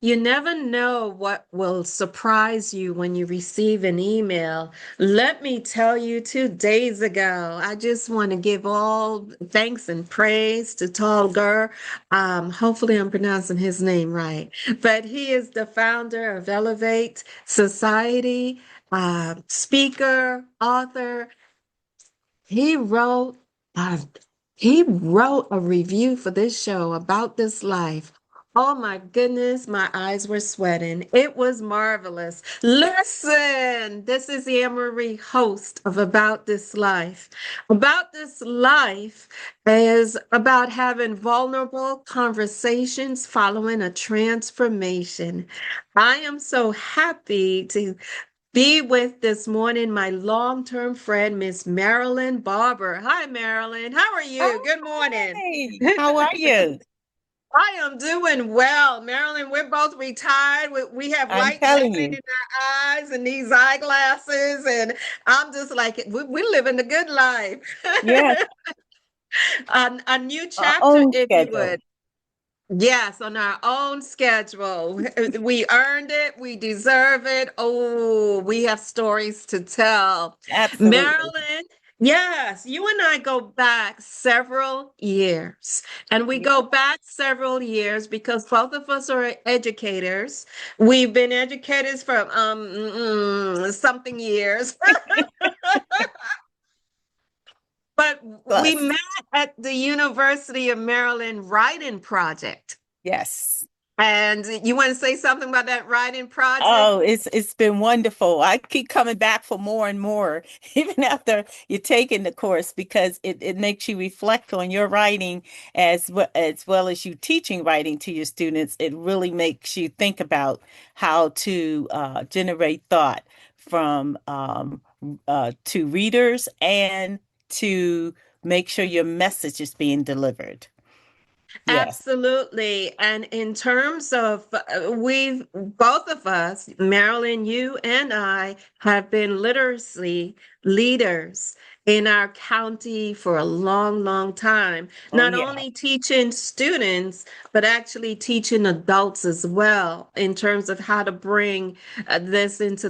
You never know what will surprise you when you receive an email. Let me tell you, 2 days ago, I just want to give all thanks and praise to Tolger. Hopefully, I'm pronouncing his name right. But he is the founder of Elevate Society, speaker, author. He wrote uh, he wrote a review for this show about this life. Oh my goodness, my eyes were sweating. It was marvelous. Listen, this is Anne Marie, host of About This Life. About This Life is about having vulnerable conversations following a transformation. I am so happy to be with this morning my long-term friend, Miss Marilyn Barber. Hi, Marilyn. How are you? Good morning. Hi, how are you? I am doing well. Marilyn, we're both retired. We have I'm light telling shining you. in our eyes and these eyeglasses. And I'm just like, we living the good life. Yes, A new our chapter, own if you schedule. would. Yes, on our own schedule. We earned it. We deserve it. Oh, we have stories to tell. Absolutely. Marilyn, yes, you and I go back several years. And we go Yeah. back several years because both of us are educators. We've been educators for something years. But we Plus, met at the University of Maryland Writing Project. yes. And you want to say something about that writing project? Oh, it's been wonderful. I keep coming back for more and more, even after you're taking the course, because it makes you reflect on your writing as well as you teaching writing to your students. It really makes you think about how to generate thought from to readers and to make sure your message is being delivered. Yes. Absolutely. And in terms of, we've both of us, Marilyn, you and I, have been literacy leaders in our county for a long, long time. Oh, Not yeah. only teaching students, but actually teaching adults as well in terms of how to bring this into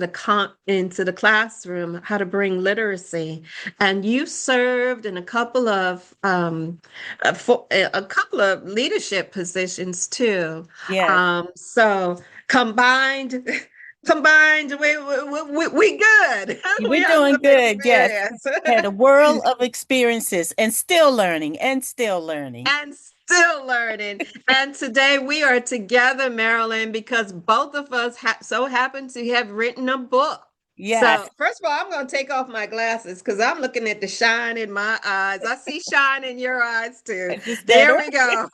into the classroom, how to bring literacy. And you served in for a couple of leadership positions too. Yes. So combined, combined, we good. We We're have doing some good. Yes. experience Had a world of experiences and still learning and still learning. and still learning. And today we are together, Marilyn, because both of us so happen to have written a book. Yes. So, first of all, I'm going to take off my glasses because I'm looking at the shine in my eyes. I see shine in your eyes too. Is this There better? we go.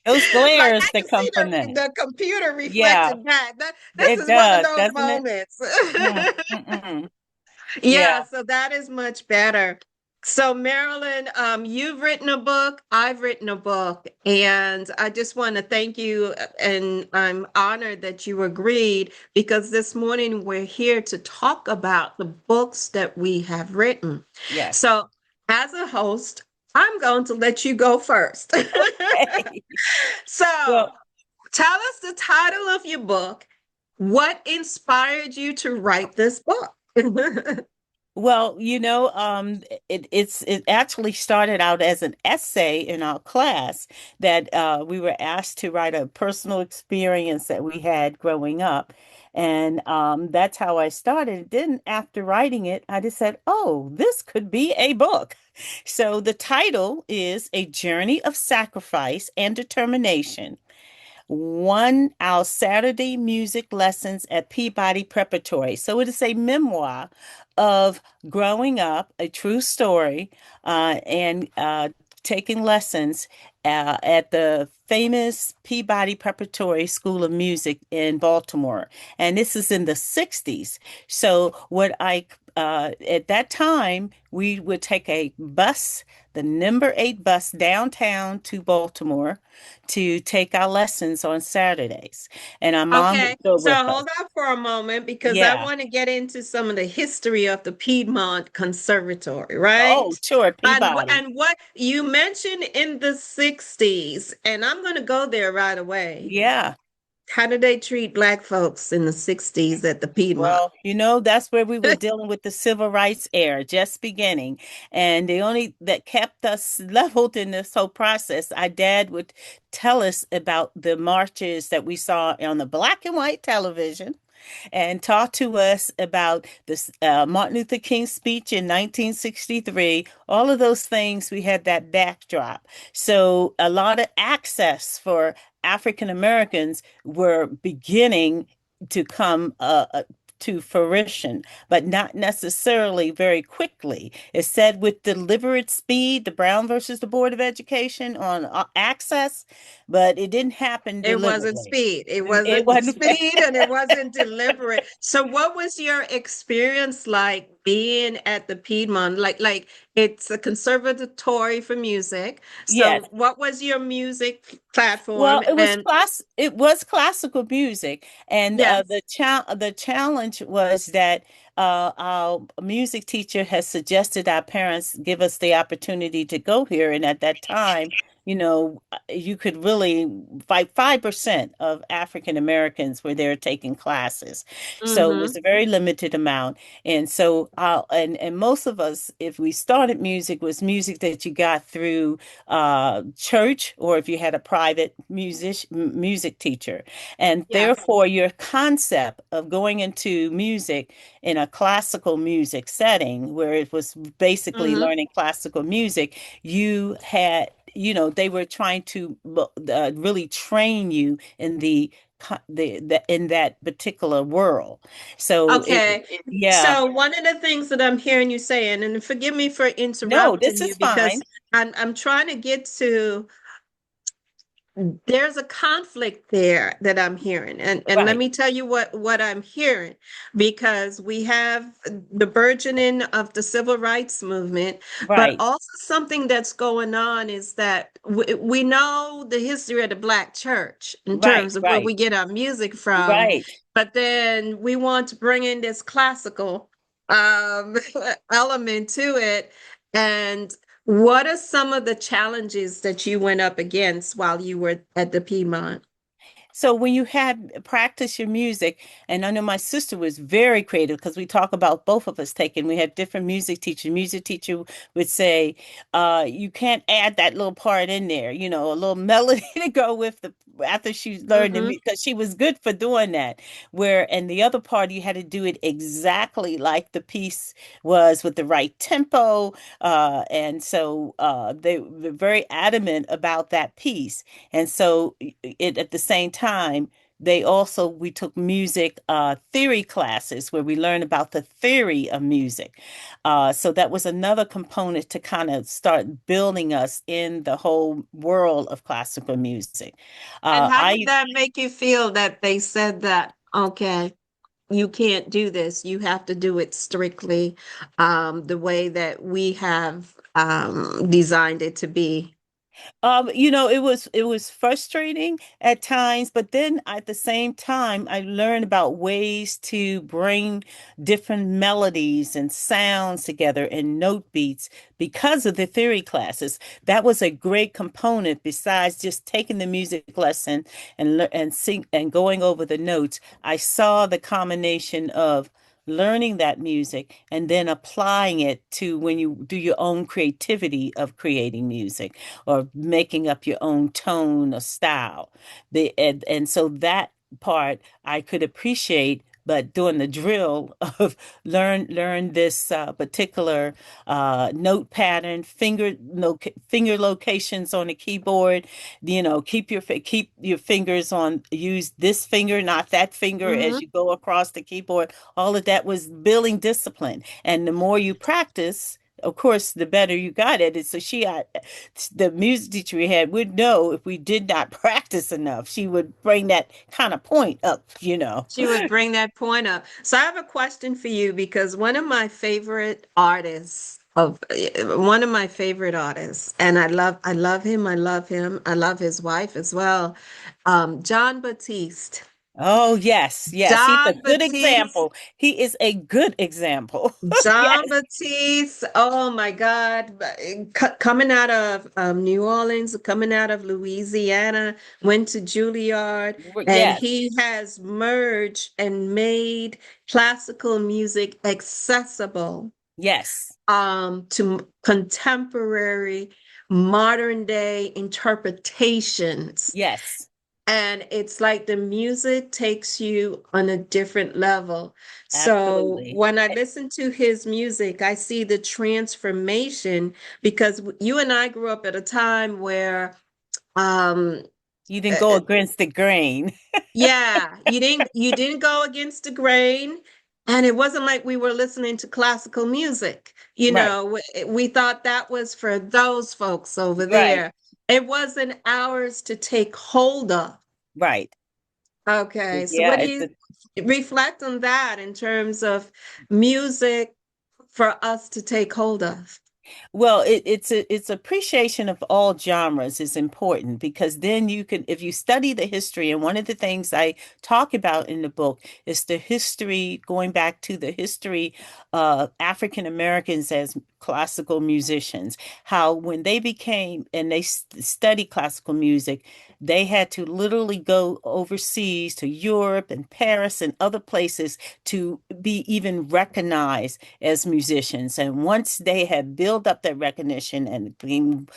Those Like glares I that can see come from that. the computer Yeah, reflected back. This it is one of does, those doesn't it? moments. Mm, mm-mm. Yeah, Yeah. so that is much better. So, Marilyn, you've written a book, I've written a book, and I just want to thank you. And I'm honored that you agreed because this morning we're here to talk about the books that we have written. Yes. So, as a host, I'm going to let you go first. Okay. So, Well, tell us the title of your book. What inspired you to write this book? it actually started out as an essay in our class that we were asked to write a personal experience that we had growing up. And that's how I started. Then after writing it, I just said, oh, this could be a book. So the title is A Journey of Sacrifice and Determination. One, our Saturday music lessons at Peabody Preparatory. So it is a memoir of growing up, a true story, and taking lessons at the famous Peabody Preparatory School of Music in Baltimore. And this is in the 60s. So at that time, we would take a bus the number 8 bus downtown to Baltimore to take our lessons on Saturdays. And our mom would Okay, go so with hold us. on for a moment because I Yeah. want to get into some of the history of the Piedmont Conservatory, right? Oh, sure, And Peabody. and what you mentioned in the 60s, and I'm going to go there right away. Yeah. How did they treat Black folks in the 60s at the Piedmont? Well, that's where we were dealing with the civil rights era just beginning. And the only that kept us leveled in this whole process, our dad would tell us about the marches that we saw on the black and white television and talk to us about this Martin Luther King speech in 1963. All of those things, we had that backdrop. So a lot of access for African Americans were beginning to come to fruition, but not necessarily very quickly. It said with deliberate speed, the Brown versus the Board of Education on access, but it didn't happen It wasn't deliberately. speed. It It wasn't wasn't. speed and it wasn't deliberate. So what was your experience like being at the Piedmont? Like it's a conservatory for music. Yes. So what was your music platform? Well, it was And class. It was classical music, and yes. the challenge was that our music teacher has suggested our parents give us the opportunity to go here, and at that time, you could really 5% of African Americans were there taking classes, so it was Mm-hmm. a very limited amount, and so and most of us, if we started music, was music that you got through church or if you had a private music teacher. And Yes. therefore, your concept of going into music in a classical music setting where it was basically Mm-hmm. learning classical music, you had, they were trying to really train you in the in that particular world. So Okay. yeah, So one of the things that I'm hearing you saying, and forgive me for no, interrupting this you is fine. because I'm trying to get to there's a conflict there that I'm hearing. And let Right, me tell you what I'm hearing, because we have the burgeoning of the civil rights movement, but right, also something that's going on is that we know the history of the Black church in right, terms of where right, we get our music from, right. but then we want to bring in this classical um, element to it. And what are some of the challenges that you went up against while you were at the Piedmont? So when you had practice your music, and I know my sister was very creative because we talk about both of us taking, we had different music teachers. Music teacher would say, you can't add that little part in there, a little melody to go with the after she learned it Mm-hmm. because she was good for doing that. Where and the other part you had to do it exactly like the piece was with the right tempo. And so they were very adamant about that piece. And so it at the same time, we took music theory classes where we learned about the theory of music. So that was another component to kind of start building us in the whole world of classical music. And how did I that make you feel that they said that, okay, you can't do this. You have to do it strictly the way that we have designed it to be. it was frustrating at times, but then at the same time, I learned about ways to bring different melodies and sounds together and note beats because of the theory classes. That was a great component besides just taking the music lesson and sing and going over the notes. I saw the combination of learning that music and then applying it to when you do your own creativity of creating music or making up your own tone or style. And so that part I could appreciate, but doing the drill of learn this particular note pattern, finger locations on the keyboard, keep your fingers on, use this finger, not that finger Mm-hmm. as you go across the keyboard. All of that was building discipline. And the more you practice, of course, the better you got at it. So the music teacher we had would know if we did not practice enough. She would bring that kind of point up. She would bring that point up. So I have a question for you because one of my favorite artists of one of my favorite artists, and I love him, I love him, I love his wife as well. John Batiste. Oh, yes, yes. He's a John good Batiste. example. He is a good example. John Yes, Batiste, oh my God, coming out of New Orleans, coming out of Louisiana, went to Juilliard, and yes, he has merged and made classical music accessible yes, to contemporary modern day interpretations. yes, And it's like the music takes you on a different level. So absolutely. when I listen to his music, I see the transformation because you and I grew up at a time where um You didn't go uh, against the grain. yeah, you didn't go against the grain, and it wasn't like we were listening to classical music. Right, We thought that was for those folks over right, there. It wasn't ours to take hold of. right. Okay, so Yeah, what do it's you a reflect on that in terms of music for us to take hold of? well, it's appreciation of all genres is important because then you can, if you study the history, and one of the things I talk about in the book is the history, going back to the history of African Americans as classical musicians, how when they became and they study classical music, they had to literally go overseas to Europe and Paris and other places to be even recognized as musicians. And once they had built up that recognition and being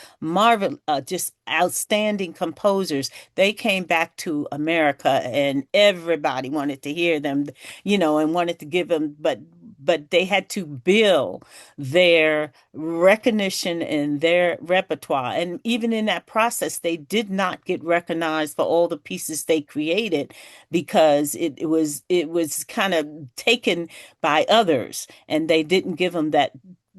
just outstanding composers, they came back to America and everybody wanted to hear them, and wanted to give them, but they had to build their recognition and their repertoire. And even in that process, they did not get recognized for all the pieces they created because it was kind of taken by others and they didn't give them that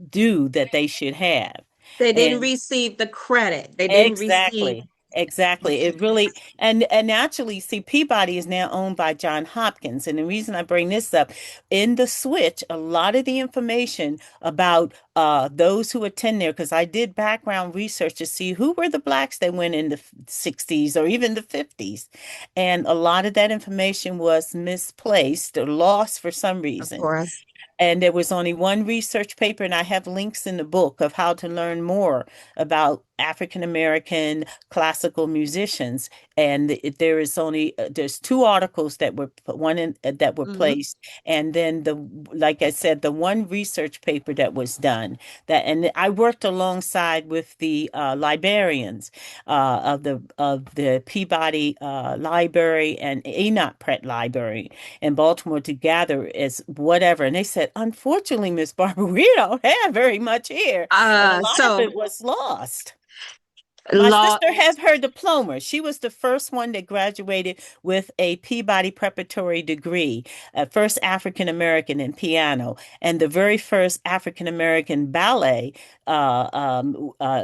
due that they should have. They didn't And receive the credit. They didn't receive. exactly. Exactly. It really and actually see Peabody is now owned by John Hopkins. And the reason I bring this up, in the switch, a lot of the information about those who attend there, because I did background research to see who were the blacks that went in the 60s or even the 50s. And a lot of that information was misplaced or lost for some Of reason. course. And there was only one research paper, and I have links in the book of how to learn more about African American classical musicians. And there is only there's two articles that were one in that were Hmm. placed, and then like I said, the one research paper that was done that, and I worked alongside with the librarians of the Peabody Library and Enoch Pratt Library in Baltimore to gather as whatever. And they said, unfortunately, Miss Barber, we don't have very much here. And a lot of So it was lost. My law. sister has her diploma. She was the first one that graduated with a Peabody Preparatory degree, first African American in piano, and the very first African American ballet.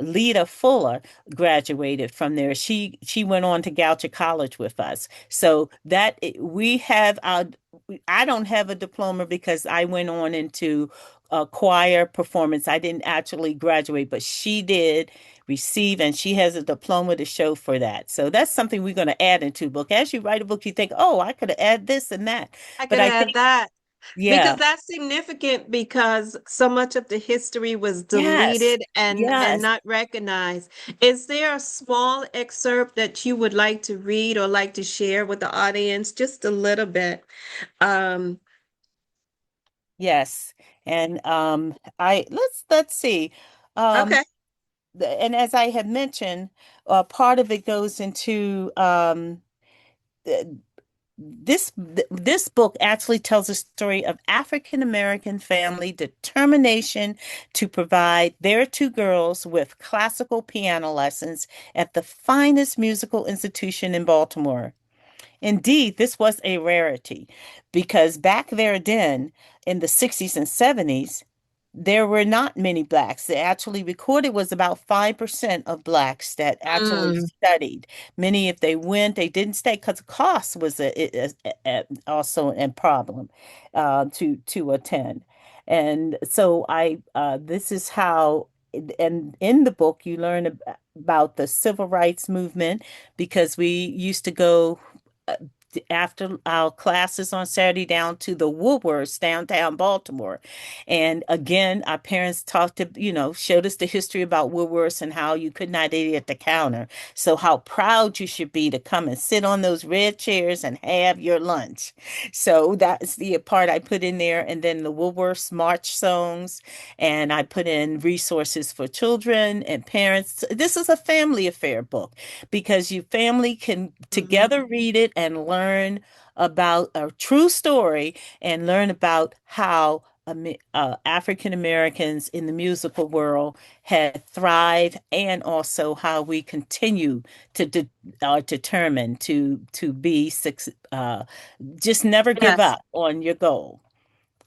Lita Fuller graduated from there. She went on to Goucher College with us. So that we have our. I don't have a diploma because I went on into choir performance. I didn't actually graduate, but she did receive, and she has a diploma to show for that. So that's something we're going to add into a book. As you write a book, you think, oh, I could add this and that. I But could I add think, that because yeah, that's significant because so much of the history was yes, deleted and yes. not recognized. Is there a small excerpt that you would like to read or like to share with the audience? Just a little bit. Um, Yes. And I let's see. Um okay. and as I had mentioned, part of it goes into th- this book actually tells a story of African American family determination to provide their two girls with classical piano lessons at the finest musical institution in Baltimore. Indeed, this was a rarity because back there then in the 60s and 70s, there were not many blacks. They actually recorded was about 5% of blacks that actually Mm, studied. Many, if they went, they didn't stay because cost was also a problem to attend. And so this is how, and in the book, you learn about the civil rights movement because we used to go uh, after our classes on Saturday down to the Woolworths downtown Baltimore. And again, our parents talked to, showed us the history about Woolworths and how you could not eat at the counter. So how proud you should be to come and sit on those red chairs and have your lunch. So that's the part I put in there. And then the Woolworths March songs, and I put in resources for children and parents. This is a family affair book because you family can Mhm. together read it and learn about a true story and learn about how African Americans in the musical world had thrived, and also how we continue to are determined to be just never give Yes. up on your goal.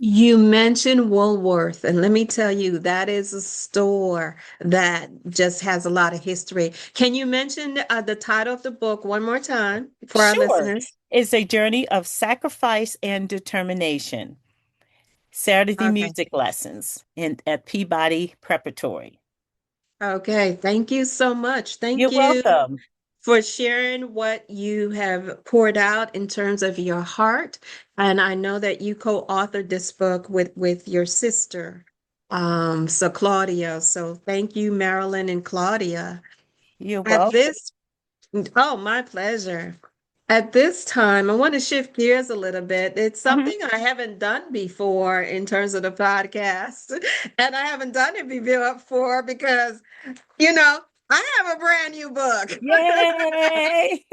You mentioned Woolworth, and let me tell you, that is a store that just has a lot of history. Can you mention the title of the book one more time for our Sure. listeners? It's a journey of sacrifice and determination. Saturday Okay. music lessons at Peabody Preparatory. Okay. Thank you so much. You're Thank you welcome. for sharing what you have poured out in terms of your heart. And I know that you co-authored this book with your sister, so Claudia. So thank you, Marilyn and Claudia. You're At welcome. this, oh, my pleasure. At this time, I want to shift gears a little bit. It's Mhm. something I haven't done before in terms of the podcast. And I haven't done it before because, you know, I have a brand new book. Yay!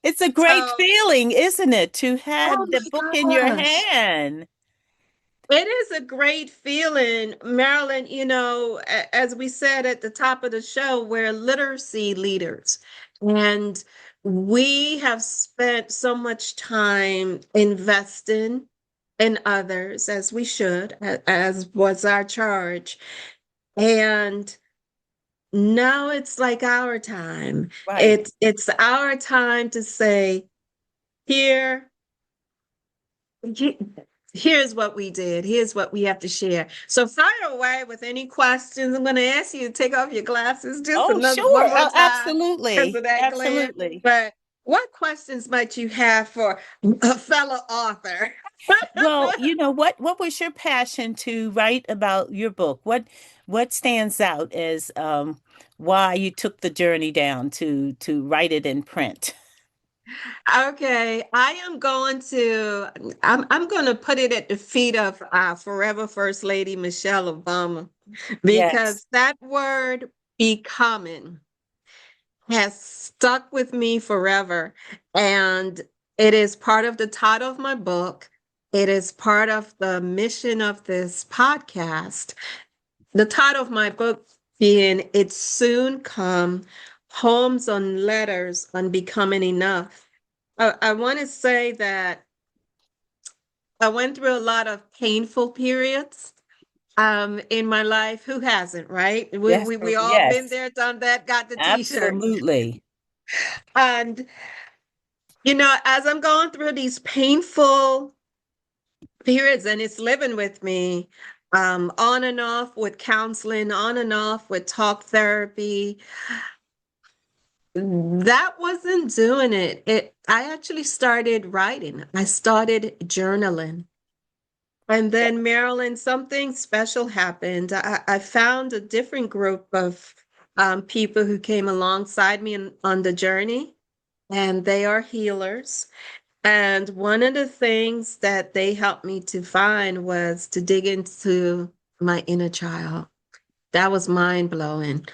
It's a great So, feeling, isn't it, to oh have the my book in your gosh. hand? It is a great feeling, Marilyn. As we said at the top of the show, we're literacy leaders. And we have spent so much time investing in others, as we should, as was our charge. And now it's like our time. Right. It's our time to say, here. He- Here's what we did. Here's what we have to share. So fire away with any questions. I'm going to ask you to take off your glasses just Oh, another one sure. more Oh, time because absolutely. of that glare. Absolutely. But what questions might you have for a fellow author? Well, what was your passion to write about your book? What stands out as why you took the journey down to write it in print? Okay, I'm going to put it at the feet of our forever First Lady Michelle Obama Yes. because that word becoming has stuck with me forever. And it is part of the title of my book. It is part of the mission of this podcast. The title of my book being It's Soon Come, Poems on Letters on Becoming Enough. I want to say that I went through a lot of painful periods in my life. Who hasn't, right? We, Yes. we, we all been Yes. there, done that, got the t-shirt. Absolutely. And as I'm going through these painful periods and it's living with me, on and off with counseling, on and off with talk therapy, that wasn't doing it. I actually started writing. I started journaling. And then, Marilyn, something special happened. I found a different group of people who came alongside me on the journey, and they are healers. And one of the things that they helped me to find was to dig into my inner child. That was mind blowing.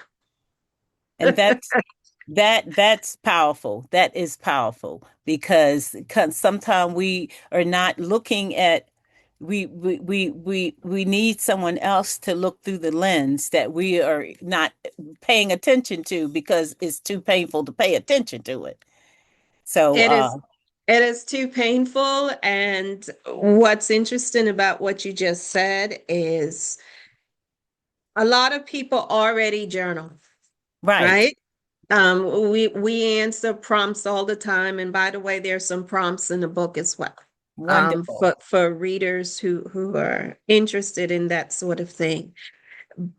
And that's powerful. That is powerful because sometimes we are not looking at we need someone else to look through the lens that we are not paying attention to because it's too painful to pay attention to it. So It is it is too painful. And what's interesting about what you just said is a lot of people already journal, right. right? We answer prompts all the time. And by the way, there's some prompts in the book as well. Wonderful. for readers who are interested in that sort of thing.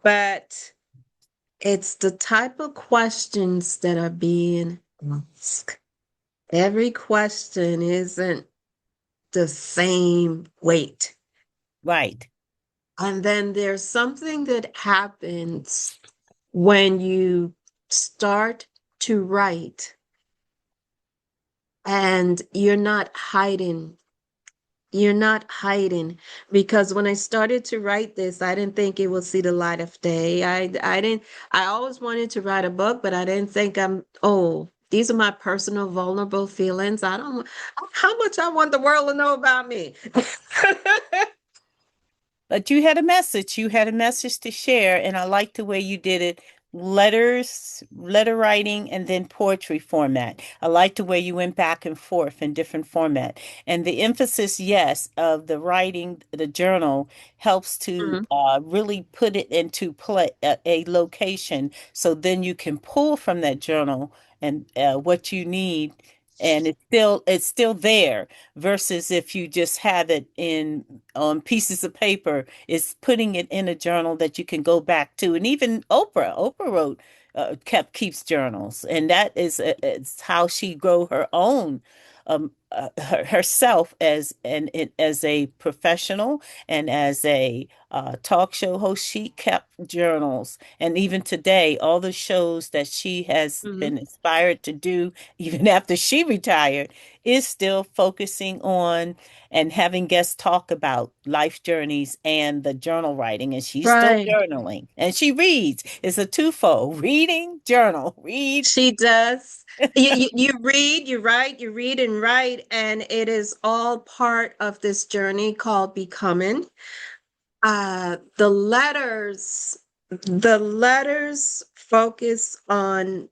But it's the type of questions that are being asked. Every question isn't the same weight. Right. And then there's something that happens when you start to write and you're not hiding, because when I started to write this, I didn't think it would see the light of day. I didn't I always wanted to write a book, but I didn't think these are my personal vulnerable feelings. I don't how much I want the world to know about me. But you had a message. You had a message to share, and I like the way you did it. Letters, letter writing, and then poetry format. I like the way you went back and forth in different format. And the emphasis, yes, of the writing, the journal helps to Mhm. really put it into play a location. So then you can pull from that journal and what you need, and it's still there versus if you just have it in on pieces of paper, is putting it in a journal that you can go back to. And even Oprah wrote, keeps journals, and that is it's how she grow her own herself as a professional and as a talk show host. She kept journals, and even today, all the shows that she has Mhm. been inspired to do, even after she retired, is still focusing on and having guests talk about life journeys and the journal writing. And she's still Right. journaling and she reads. It's a twofold: reading, journal, read. She does. You read, you write, you read and write, and it is all part of this journey called becoming. The letters focus on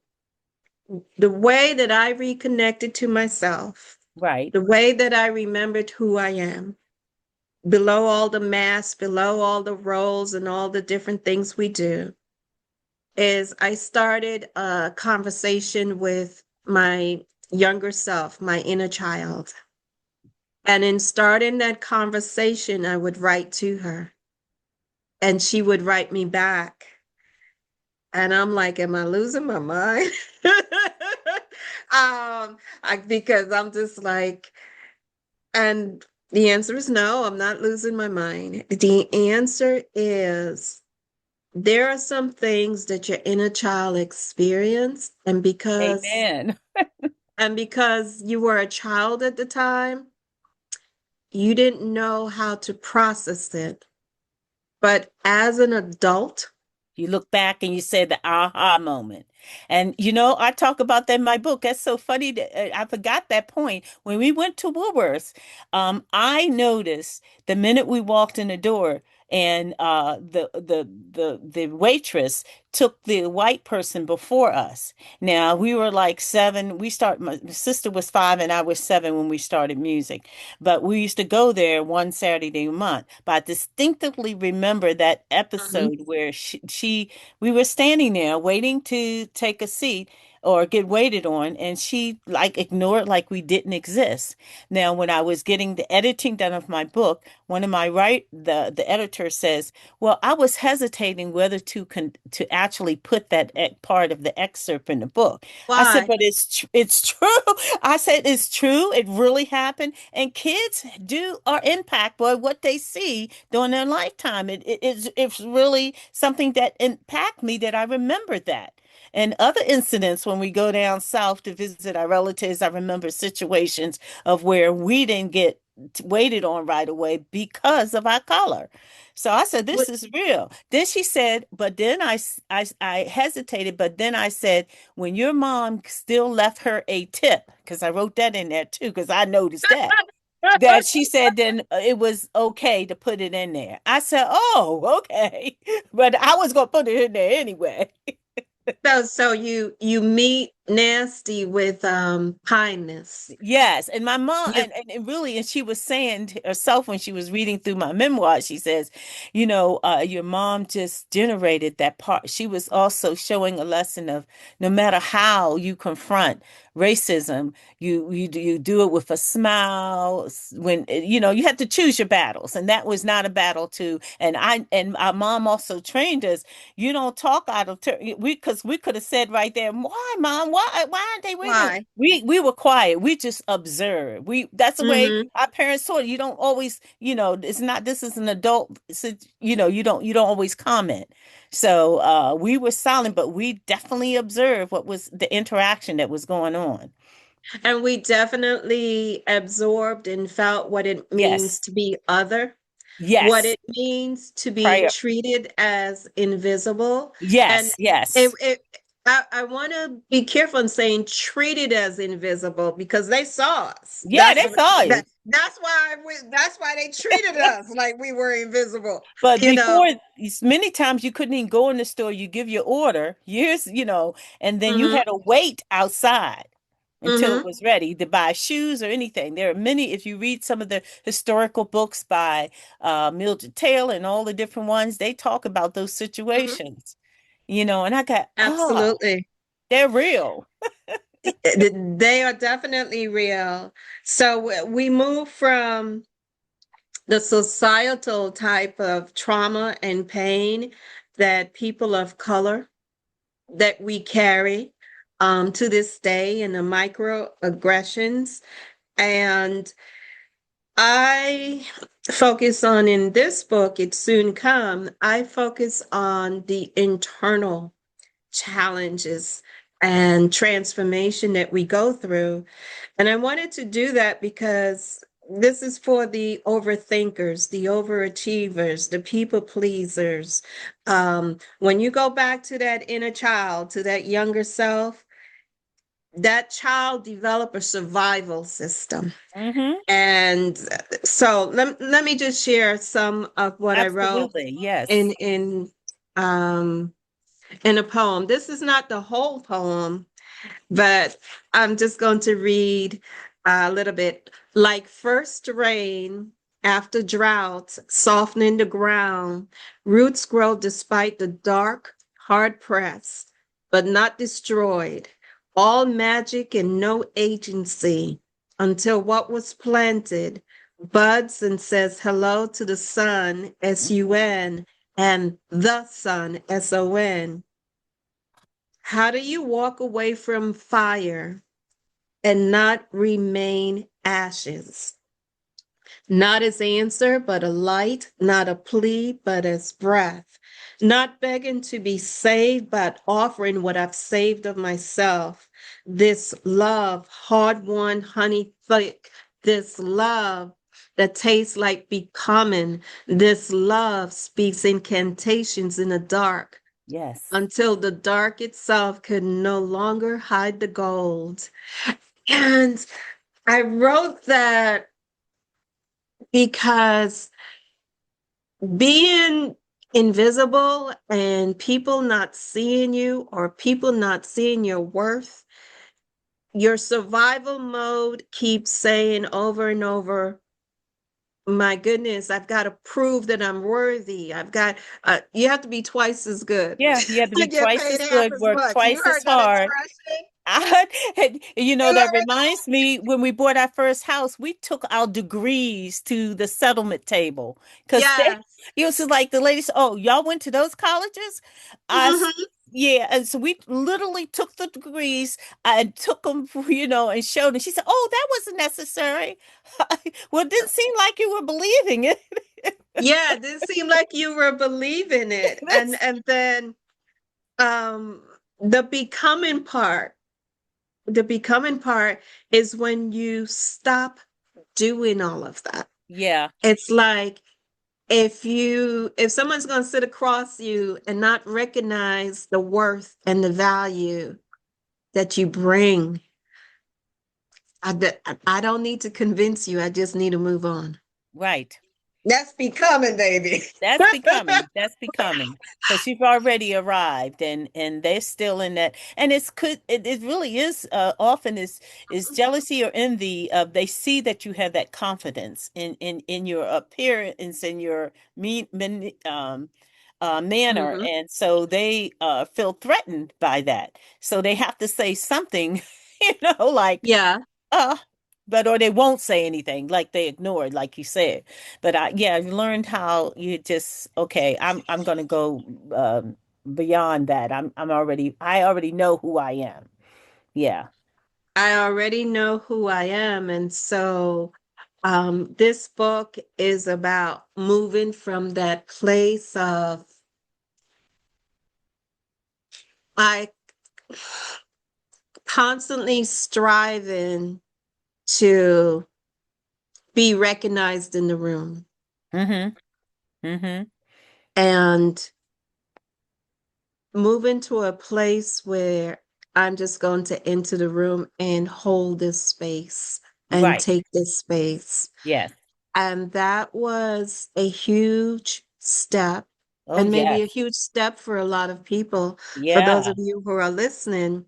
the way that I reconnected to myself, Right. the way that I remembered who I am, below all the masks, below all the roles and all the different things we do, is I started a conversation with my younger self, my inner child. And in starting that conversation, I would write to her and she would write me back. And I'm like, am I losing my mind? Because I'm just like, and the answer is no, I'm not losing my mind. The answer is there are some things that your inner child experienced, Amen. and because you were a child at the time, you didn't know how to process it. But as an adult, You look back and you say the aha moment. And I talk about that in my book. That's so funny that I forgot that point. When we went to Woolworths, I noticed the minute we walked in the door and the waitress took the white person before us. Now we were like 7. My sister was 5 and I was 7 when we started music. But we used to go there one Saturday a month. But I distinctively remember that mhm, episode where we were standing there waiting to take a seat or get waited on, and she like ignored like we didn't exist. Now, when I was getting the editing done of my book, one of my the editor says, "Well, I was hesitating whether to actually put that part of the excerpt in the book." I said, why? "But it's true." I said, "It's true. It really happened, and kids do are impacted by what they see during their lifetime. It's really something that impacted me that I remember that." And other incidents when we go down south to visit our relatives, I remember situations of where we didn't get waited on right away because of our color. So I said, this What, is real. Then she said, but then I hesitated, but then I said, when your mom still left her a tip, because I wrote that in there too, because I noticed that she said then it was okay to put it in there. I said, oh, okay. But I was going to put it in there anyway. So you meet nasty with kindness. Yes, and my mom, You and really, and she was saying to herself when she was reading through my memoir, she says, your mom just generated that part. She was also showing a lesson of no matter how you confront racism, you do it with a smile. When you have to choose your battles, and that was not a battle to. And our mom also trained us. You don't talk out of turn. Because we could have said right there, "Why, mom? Why aren't they waiting?" why? We were quiet. We just observed. That's the way Mm-hmm. our parents taught. You don't always, it's not, this is an adult, you don't always comment. So we were silent, but we definitely observed what was the interaction that was going on. And we definitely absorbed and felt what it means Yes. to be other, what Yes. it means to be Prior. treated as invisible. And Yes. it, Yes. it I want to be careful in saying treated as invisible because they saw us. Yeah, they saw you. That's why they treated us like we were invisible. But You know. before, many times you couldn't even go in the store. You give your order, and then you Hmm. had to wait outside until it Hmm. was ready to buy shoes or anything. There are many, if you read some of the historical books by Mildred Taylor and all the different ones, they talk about those Hmm. situations, and I got, Absolutely. they're real. They are definitely real. So we move from the societal type of trauma and pain that people of color that we carry to this day and the microaggressions. And I focus on in this book, It Soon Come, I focus on the internal challenges and transformation that we go through. And I wanted to do that because this is for the overthinkers, the overachievers, the people pleasers. When you go back to that inner child, to that younger self, that child develop a survival system. Hmm. And so let me just share some of what I wrote Absolutely. Yes. in in um in a poem. This is not the whole poem, but I'm just going to read a little bit. Like first rain after drought, softening the ground, roots grow despite the dark, hard press, but not destroyed. All magic and no agency until what was planted buds and says hello to the sun, S-U-N, and the sun, S-O-N. How do you walk away from fire and not remain ashes? Not as answer, but a light, not a plea, but as breath. Not begging to be saved, but offering what I've saved of myself. This love, hard won, honey thick. This love that tastes like becoming. This love speaks incantations in the dark Yes. until the dark itself could no longer hide the gold. And I wrote that because being invisible and people not seeing you or people not seeing your worth, your survival mode keeps saying over and over, my goodness, I've got to prove that I'm worthy. You have to be twice as good Yeah, you have to to be get twice paid as half good, as work much. You twice as heard that hard. expression? And You that heard reminds me when we bought our first house, we took our degrees to the settlement table because they Yes. it was like the lady said, "Oh, y'all went to those colleges?" I s- Mhm. yeah, and so we literally took the degrees and took them, and showed them. She said, "Oh, that wasn't necessary." Well, it didn't seem like you were believing it. Yeah, it didn't seem like you were believing it. And That's and then um the becoming part, the becoming part is when you stop doing all of that. yeah, It's like if someone's going to sit across you and not recognize the worth and the value that you bring, I don't need to convince you. I just need to move on. right. That's becoming, baby. That's becoming, because you've already arrived, and they're still in that, and it really is, often is jealousy or envy of, they see that you have that confidence in your appearance, in your manner, Hmm. and so they feel threatened by that, so they have to say something, like, Yeah, uh, but or they won't say anything, like they ignored, like you said. But yeah, I've learned how you just, okay, I'm gonna go beyond that. I already know who I am. Yeah. I already know who I am. And so this book is about moving from that place of I constantly striving to be recognized in the room Mm-hmm. Mm-hmm. and moving to a place where I'm just going to enter the room and hold this space and Right. take this space. Yes. And that was a huge step, Oh, and maybe yes. a huge step for a lot of people. For those Yeah. of you who are listening,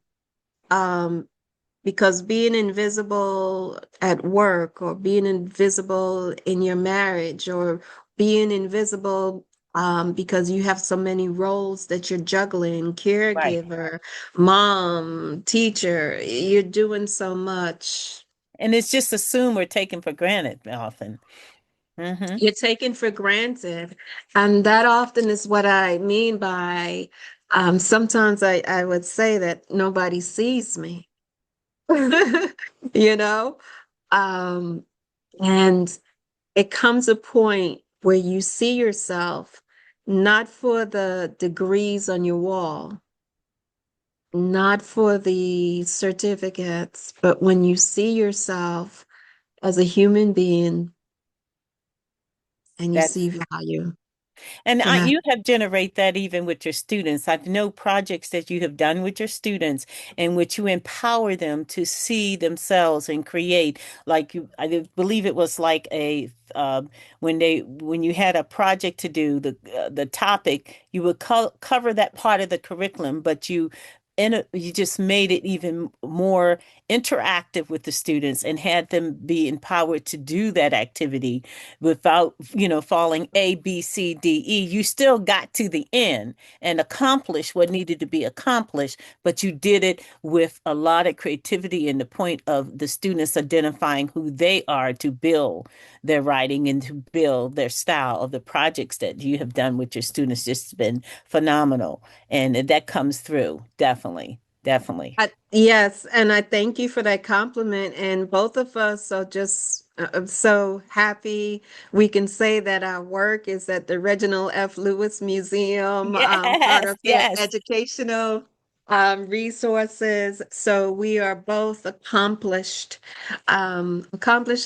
um, because being invisible at work, or being invisible in your marriage, or being invisible because you have so many roles that you're juggling, Right. caregiver, mom, teacher, you're doing so much. And it's just assumed or taken for granted often. Mm-hmm. You're taken for granted. And that often is what I mean by sometimes I would say that nobody sees me, you know? Um, and it comes a point where you see yourself not for the degrees on your wall, not for the certificates, but when you see yourself as a human being and you see That's value. And Yeah. you have generate that even with your students. I know projects that you have done with your students in which you empower them to see themselves and create. Like I believe it was like when you had a project to do, the topic, you would cover that part of the curriculum, but you just made it even more interactive with the students and had them be empowered to do that activity without, falling A, B, C, D, E. You still got to the end and accomplished what needed to be accomplished, but you did it with a lot of creativity and the point of the students identifying who they are to build their writing and to build their style of the projects that you have done with your students. Just been phenomenal. And that comes through. Definitely. Definitely. Yes, and I thank you for that compliment. And both of us are just so happy we can say that our work is at the Reginald F. Lewis Museum, part Yes. of their Yes. educational resources. So we are both accomplished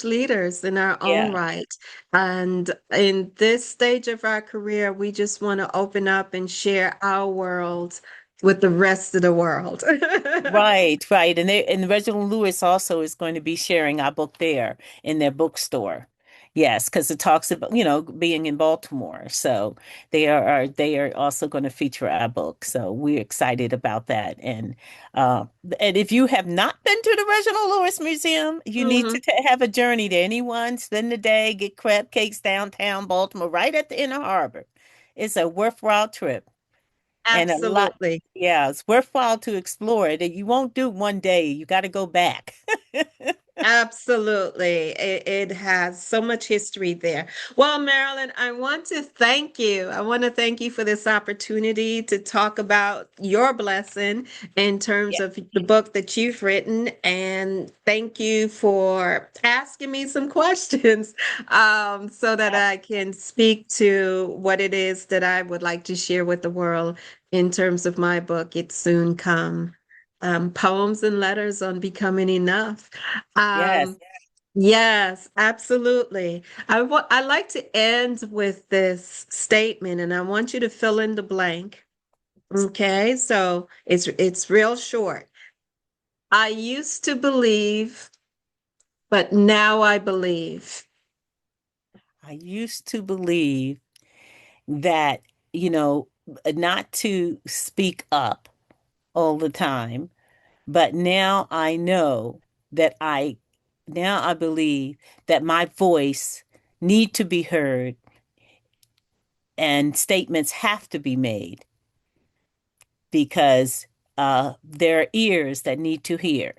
leaders in our own Yeah. right. And in this stage of our career, we just want to open up and share our world with the rest of the world. Right, right. And Reginald Lewis also is going to be sharing our book there in their bookstore. Yes, because it talks about, being in Baltimore. So they are also going to feature our book. So we're excited about that. Uh and if you have not been to the Reginald Lewis Museum, you need to Mhm. have a journey there. Anyone, spend the day, get crab cakes downtown Baltimore, right at the Inner Harbor. It's a worthwhile trip. And a lot, Absolutely. yeah, it's worthwhile to explore it. And you won't do it one day. You got to go back. Absolutely. It has so much history there. Well, Marilyn, I want to thank you. I want to thank you for this opportunity to talk about your blessing in terms Yeah, of the book that you've written. And thank you for asking me some questions so that ab- I can speak to what it is that I would like to share with the world in terms of my book, It's Soon Come. Poems and letters on becoming enough. yes. Um, yes, absolutely. I like to end with this statement, and I want you to fill in the blank. Okay, so it's real short. I used to believe, but now I believe. I used to believe that, you know, not to speak up all the time, but now I know that now I believe that my voice need to be heard and statements have to be made because there are ears that need to hear.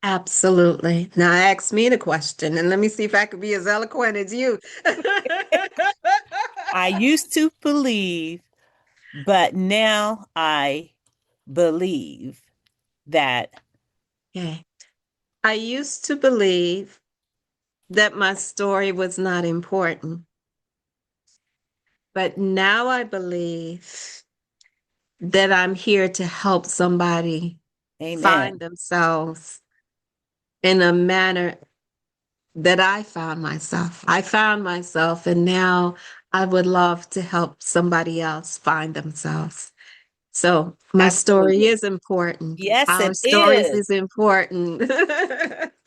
Absolutely. Now ask me the question and let me see if I could be as eloquent as you. I used to believe, but now I believe that, Okay. I used to believe that my story was not important, but now I believe that I'm here to help somebody find amen. themselves in a manner that I found myself. I found myself, and now I would love to help somebody else find themselves. So my story Absolutely. is important. Yes, Our it stories is. is important.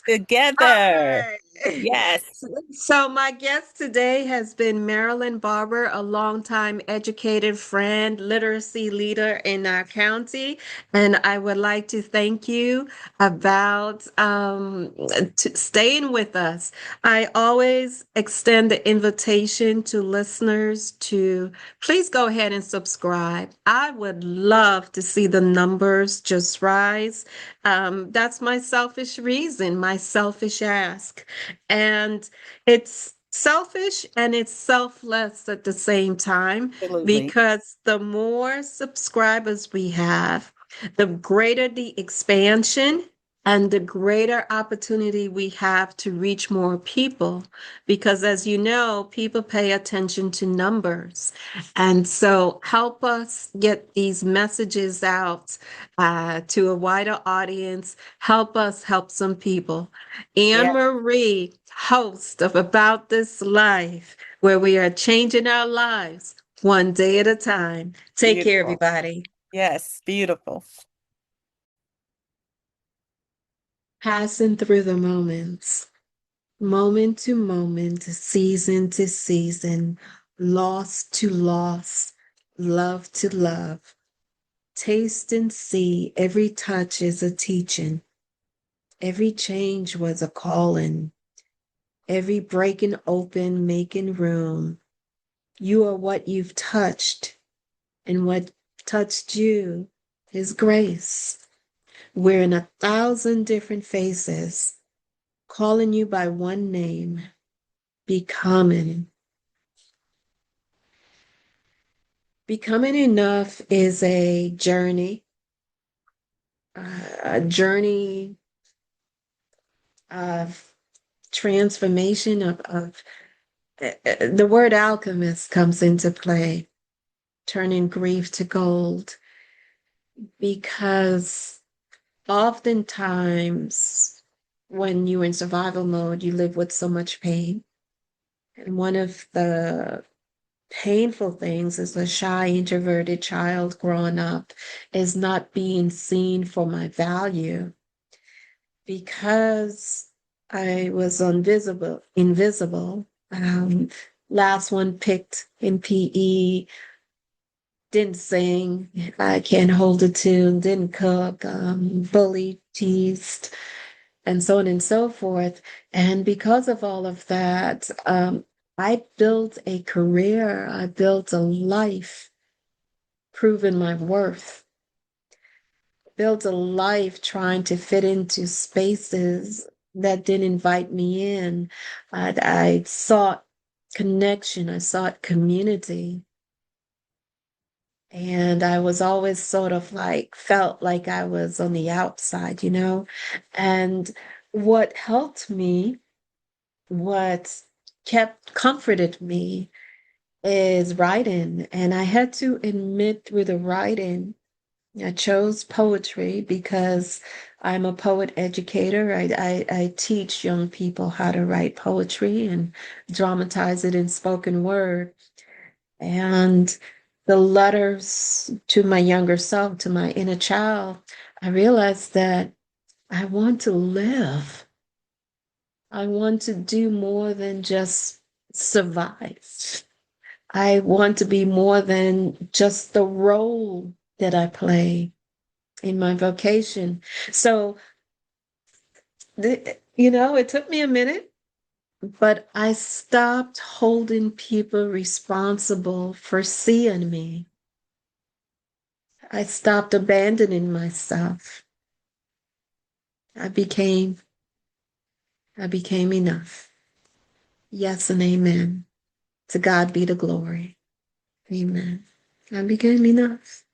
Together. All right. Yes. So my guest today has been Marilyn Barber, a longtime educated friend, literacy leader in our county. And I would like to thank you about staying with us. I always extend the invitation to listeners to please go ahead and subscribe. I would love to see the numbers just rise. That's my selfish reason, my selfish ask. And it's selfish and it's selfless at the same time Absolutely. because the more subscribers we have, the greater the expansion and the greater opportunity we have to reach more people. Because as you know, people pay attention to numbers. And so help us get these messages out to a wider audience. Help us help some people. Anne Yeah, Marie, host of About This Life, where we are changing our lives one day at a time. Take care, beautiful. everybody. Yes, beautiful. Passing through the moments, moment to moment, season to season, loss to loss, love to love. Taste and see, every touch is a teaching. Every change was a calling. Every breaking open, making room. You are what you've touched, and what touched you is grace. We're in 1,000 different faces, calling you by one name, becoming. Becoming enough is a journey, a journey of transformation, the word alchemist comes into play, turning grief to gold, because oftentimes when you're in survival mode, you live with so much pain. And one of the painful things as a shy, introverted child growing up is not being seen for my value because I was invisible. Last one picked in PE, didn't sing, I can't hold a tune, didn't cook, bullied, teased, and so on and so forth. And because of all of that, I built a career, I built a life, proving my worth, built a life trying to fit into spaces that didn't invite me in. I sought connection, I sought community. And I was always sort of like, felt like I was on the outside, you know? And what helped me, what comforted me is writing. And I had to admit through the writing, I chose poetry because I'm a poet educator. I teach young people how to write poetry and dramatize it in spoken word. And the letters to my younger self, to my inner child, I realized that I want to live. I want to do more than just survive. I want to be more than just the role that I play in my vocation. So, it took me a minute, but I stopped holding people responsible for seeing me. I stopped abandoning myself. I became I became enough. Yes and amen. To God be the glory. Amen. I became enough.